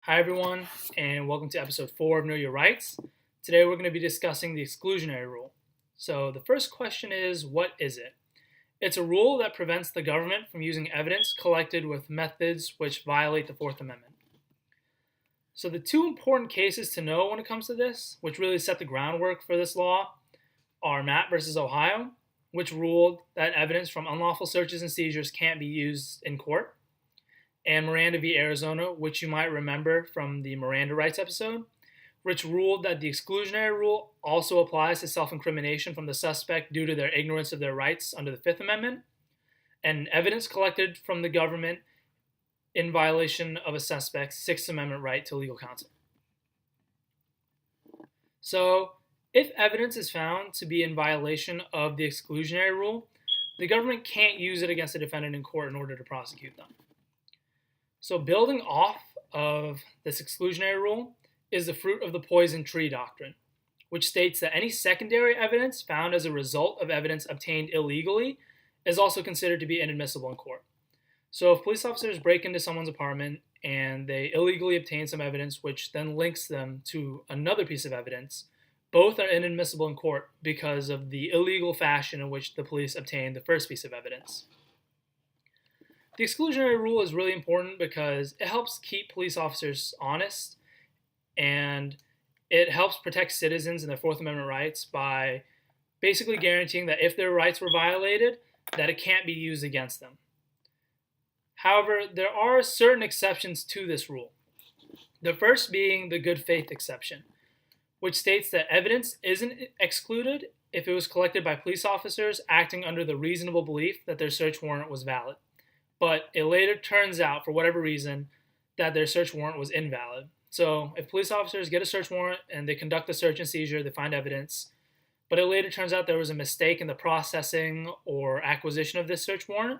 Hi, everyone, and welcome to episode 4 of Know Your Rights. Today, we're going to be discussing the exclusionary rule. So, the first question is, what is it? It's a rule that prevents the government from using evidence collected with methods which violate the Fourth Amendment. So, the two important cases to know when it comes to this, which really set the groundwork for this law, are Matt versus Ohio, which ruled that evidence from unlawful searches and seizures can't be used in court, and Miranda v. Arizona, which you might remember from the Miranda rights episode, which ruled that the exclusionary rule also applies to self-incrimination from the suspect due to their ignorance of their rights under the Fifth Amendment, and evidence collected from the government in violation of a suspect's Sixth Amendment right to legal counsel. So, if evidence is found to be in violation of the exclusionary rule, the government can't use it against a defendant in court in order to prosecute them. So, building off of this exclusionary rule is the fruit of the poison tree doctrine, which states that any secondary evidence found as a result of evidence obtained illegally is also considered to be inadmissible in court. So, if police officers break into someone's apartment and they illegally obtain some evidence which then links them to another piece of evidence, both are inadmissible in court because of the illegal fashion in which the police obtained the first piece of evidence. The exclusionary rule is really important because it helps keep police officers honest, and it helps protect citizens and their Fourth Amendment rights by basically guaranteeing that if their rights were violated, that it can't be used against them. However, there are certain exceptions to this rule. The first being the good faith exception, which states that evidence isn't excluded if it was collected by police officers acting under the reasonable belief that their search warrant was valid, but it later turns out, for whatever reason, that their search warrant was invalid. So if police officers get a search warrant and they conduct a search and seizure, they find evidence, but it later turns out there was a mistake in the processing or acquisition of this search warrant,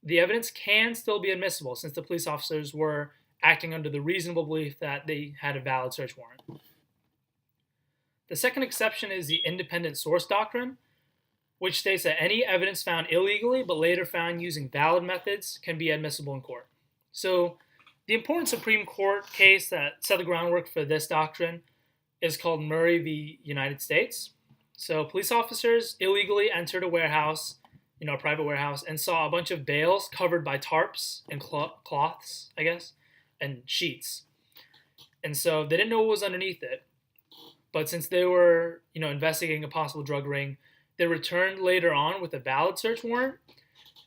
the evidence can still be admissible since the police officers were acting under the reasonable belief that they had a valid search warrant. The second exception is the independent source doctrine, which states that any evidence found illegally but later found using valid methods can be admissible in court. So, the important Supreme Court case that set the groundwork for this doctrine is called Murray v. United States. So, police officers illegally entered a warehouse, a private warehouse, and saw a bunch of bales covered by tarps and cloths, and sheets. And so they didn't know what was underneath it. But since they were, investigating a possible drug ring, they returned later on with a valid search warrant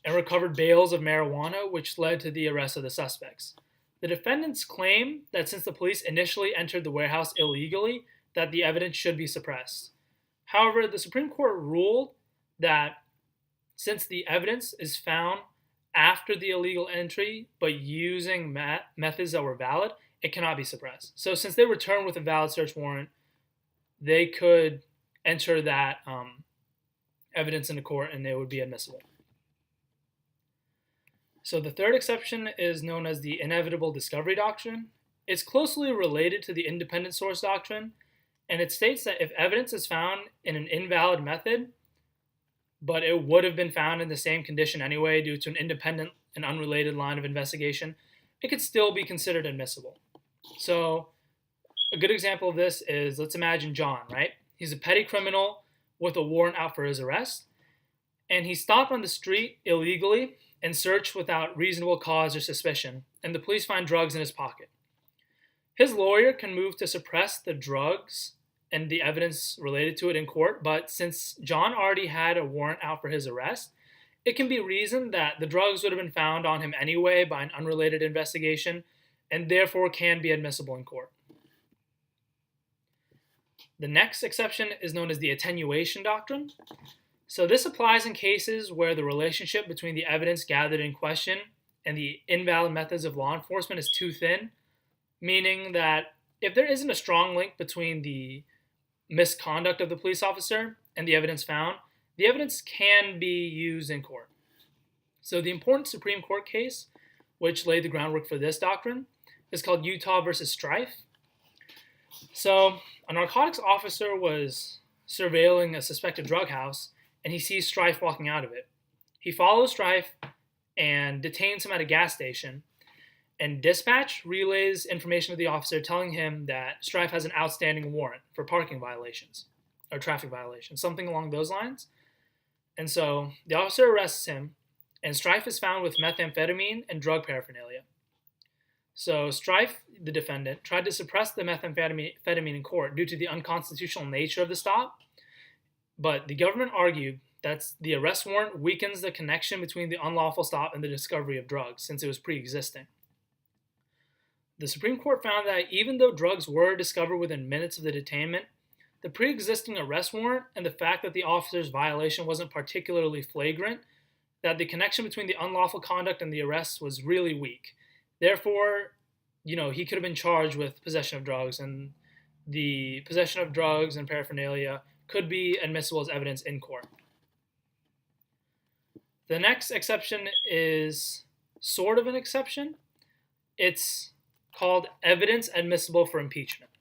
and recovered bales of marijuana, which led to the arrest of the suspects. The defendants claim that since the police initially entered the warehouse illegally, that the evidence should be suppressed. However, the Supreme Court ruled that since the evidence is found after the illegal entry, but using methods that were valid, it cannot be suppressed. So since they returned with a valid search warrant, they could enter that evidence into court and they would be admissible. So the third exception is known as the inevitable discovery doctrine. It's closely related to the independent source doctrine, and it states that if evidence is found in an invalid method, but it would have been found in the same condition anyway due to an independent and unrelated line of investigation, it could still be considered admissible. So a good example of this is, let's imagine John, right? He's a petty criminal with a warrant out for his arrest, and he stopped on the street illegally and searched without reasonable cause or suspicion, and the police find drugs in his pocket. His lawyer can move to suppress the drugs and the evidence related to it in court, but since John already had a warrant out for his arrest, it can be reasoned that the drugs would have been found on him anyway by an unrelated investigation, and therefore can be admissible in court. The next exception is known as the attenuation doctrine. So this applies in cases where the relationship between the evidence gathered in question and the invalid methods of law enforcement is too thin, meaning that if there isn't a strong link between the misconduct of the police officer and the evidence found, the evidence can be used in court. So the important Supreme Court case, which laid the groundwork for this doctrine, is called Utah versus Strife. So a narcotics officer was surveilling a suspected drug house, and he sees Strife walking out of it. He follows Strife and detains him at a gas station, And dispatch relays information to the officer telling him that Strife has an outstanding warrant for parking violations or traffic violations, something along those lines. And so the officer arrests him, and Strife is found with methamphetamine and drug paraphernalia. So Strife, the defendant, tried to suppress the methamphetamine in court due to the unconstitutional nature of the stop, but the government argued that the arrest warrant weakens the connection between the unlawful stop and the discovery of drugs, since it was pre-existing. The Supreme Court found that even though drugs were discovered within minutes of the detainment, the pre-existing arrest warrant and the fact that the officer's violation wasn't particularly flagrant, that the connection between the unlawful conduct and the arrest was really weak. Therefore, he could have been charged with possession of drugs, and the possession of drugs and paraphernalia could be admissible as evidence in court. The next exception is sort of an exception. It's called evidence admissible for impeachment.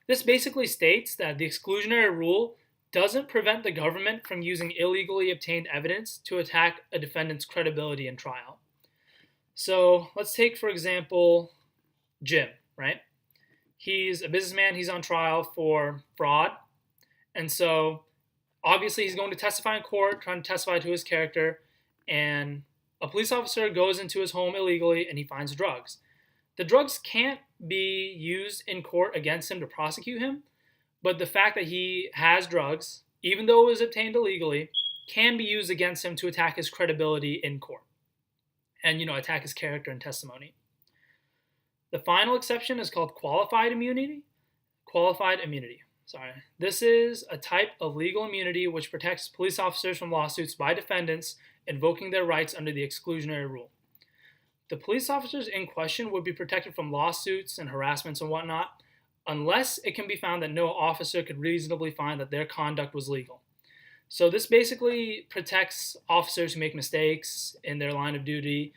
This basically states that the exclusionary rule doesn't prevent the government from using illegally obtained evidence to attack a defendant's credibility in trial. So let's take, for example, Jim, right? He's a businessman. He's on trial for fraud. And so obviously he's going to testify in court, trying to testify to his character. And a police officer goes into his home illegally and he finds drugs. The drugs can't be used in court against him to prosecute him, but the fact that he has drugs, even though it was obtained illegally, can be used against him to attack his credibility in court and, attack his character and testimony. The final exception is called qualified immunity. This is a type of legal immunity which protects police officers from lawsuits by defendants invoking their rights under the exclusionary rule. The police officers in question would be protected from lawsuits and harassments and whatnot, unless it can be found that no officer could reasonably find that their conduct was legal. So this basically protects officers who make mistakes in their line of duty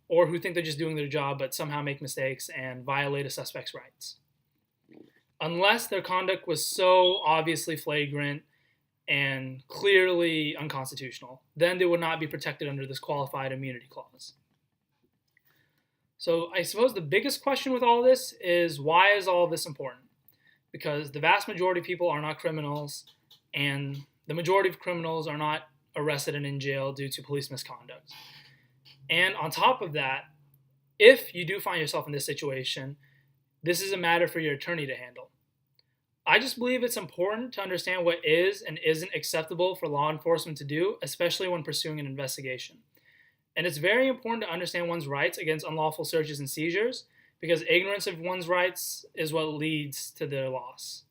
or who think they're just doing their job but somehow make mistakes and violate a suspect's rights. Unless their conduct was so obviously flagrant and clearly unconstitutional, then they would not be protected under this qualified immunity clause. So I suppose the biggest question with all this is, why is all this important? Because the vast majority of people are not criminals, and the majority of criminals are not arrested and in jail due to police misconduct. And on top of that, if you do find yourself in this situation, this is a matter for your attorney to handle. I just believe it's important to understand what is and isn't acceptable for law enforcement to do, especially when pursuing an investigation. And it's very important to understand one's rights against unlawful searches and seizures, because ignorance of one's rights is what leads to their loss.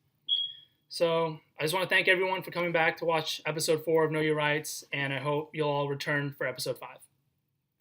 So I just want to thank everyone for coming back to watch episode 4 of Know Your Rights, and I hope you'll all return for episode 5.